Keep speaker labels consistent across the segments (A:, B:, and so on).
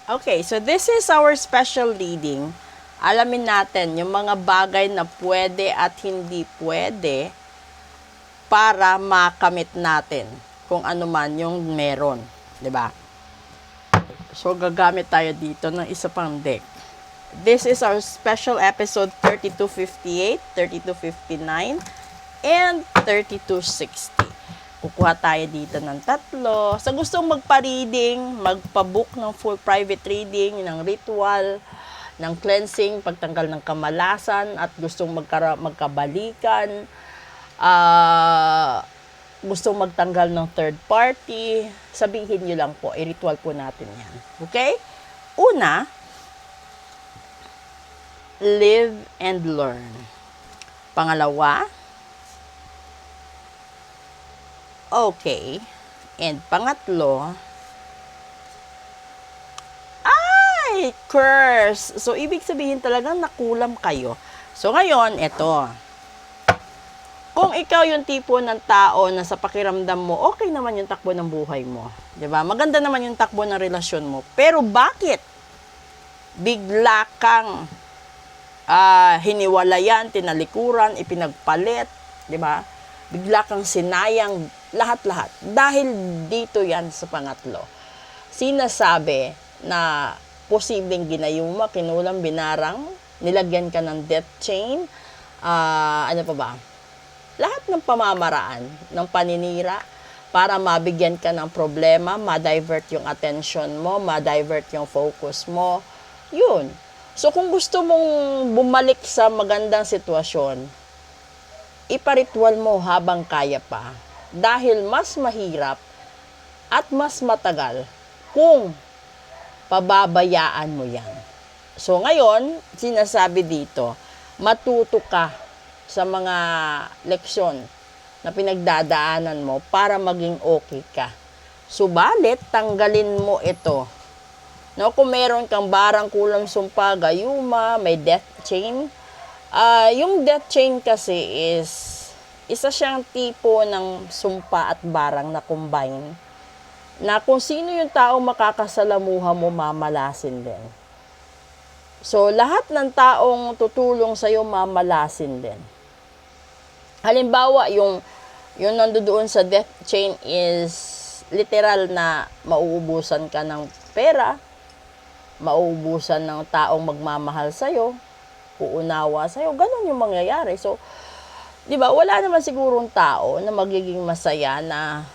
A: Okay, so this is our special reading. Alamin natin yung mga bagay na pwede at hindi pwede para makamit natin kung ano man yung meron, 'di ba? So gagamit tayo dito ng isa pang deck. This is our special episode 3258, 3259, and 3260. Kukuha tayo dito ng tatlo. Sa gustong magpa-reading, magpa-book ng full private reading, ng ritual, ng cleansing, pagtanggal ng kamalasan, at gustong magkabalikan, gustong magtanggal ng third party, sabihin nyo lang po, i-ritual po natin yan. Okay? Una, live and learn. Pangalawa, okay. And pangatlo, ay, curse. So, ibig sabihin talagang nakulam kayo. So, ngayon, ito. Kung ikaw yung tipo ng tao na sa pakiramdam mo, okay naman yung takbo ng buhay mo. 'Di ba? Maganda naman yung takbo ng relasyon mo. Pero bakit bigla kang hiniwalayan, tinalikuran, ipinagpalit, 'di ba? Bigla kang sinayang lahat-lahat. Dahil dito yan sa pangatlo. Sinasabi na posibleng ginayuma, kinulang, binarang, nilagyan ka ng death chain, ano pa ba? Lahat ng pamamaraan ng paninira para mabigyan ka ng problema, ma-divert yung attention mo, ma-divert yung focus mo. Yun. So, kung gusto mong bumalik sa magandang sitwasyon, iparitual mo habang kaya pa. Dahil mas mahirap at mas matagal kung pababayaan mo yan. So, ngayon, sinasabi dito, matuto ka sa mga leksyon na pinagdadaanan mo para maging okay ka. Subalit, tanggalin mo ito. No, kung meron kang barang, kulang, sumpa, gayuma, may death chain. Yung death chain kasi is isa siyang tipo ng sumpa at barang na combine na kung sino yung tao makakasalamuha mo, mamalasin din. So, lahat ng taong tutulong sa'yo, mamalasin din. Halimbawa, yung nandoon sa death chain is literal na mauubusan ka ng pera, mauubusan ng taong magmamahal sa'yo, uunawa sa'yo, ganun yung mangyayari. So, di ba, wala naman sigurong tao na magiging masaya na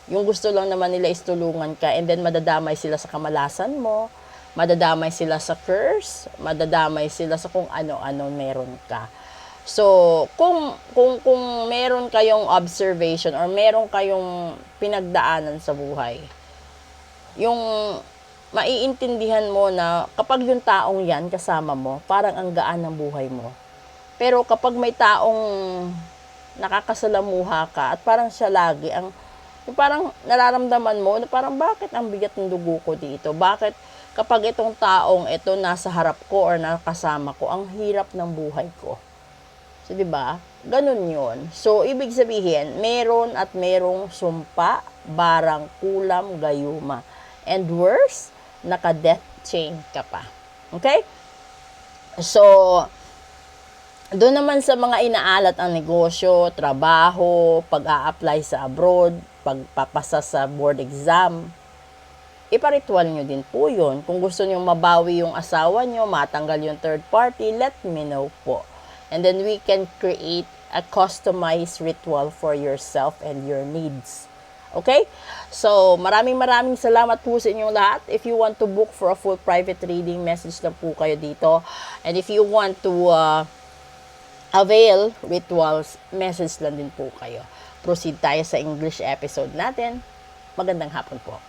A: yung gusto lang naman nila is tulungan ka and then madadamay sila sa kamalasan mo, madadamay sila sa curse, madadamay sila sa kung ano-ano meron ka. So, kung meron kayong observation or meron kayong pinagdaanan sa buhay, yung maiintindihan mo na kapag yung taong yan kasama mo, parang ang gaan ng buhay mo. Pero kapag may taong nakakasalamuha ka at parang siya lagi, yung parang nararamdaman mo na parang bakit ang bigat ng dugo ko dito? Bakit kapag itong taong ito nasa harap ko or nakasama ko, ang hirap ng buhay ko? So, di ba? Ganun yun. So, ibig sabihin, meron at merong sumpa, barang, kulam, gayuma. And worse, naka-death chain ka pa. Okay? So, doon naman sa mga inaalat ang negosyo, trabaho, pag-a-apply sa abroad, pagpapasa sa board exam, iparitual nyo din po yun. Kung gusto nyo mabawi yung asawa nyo, matanggal yung third party, let me know po. And then we can create a customized ritual for yourself and your needs. Okay? So, maraming salamat po sa inyong lahat. If you want to book for a full private reading, message lang po kayo dito. And if you want to avail rituals, message lang din po kayo. Proceed tayo sa English episode natin. Magandang hapon po.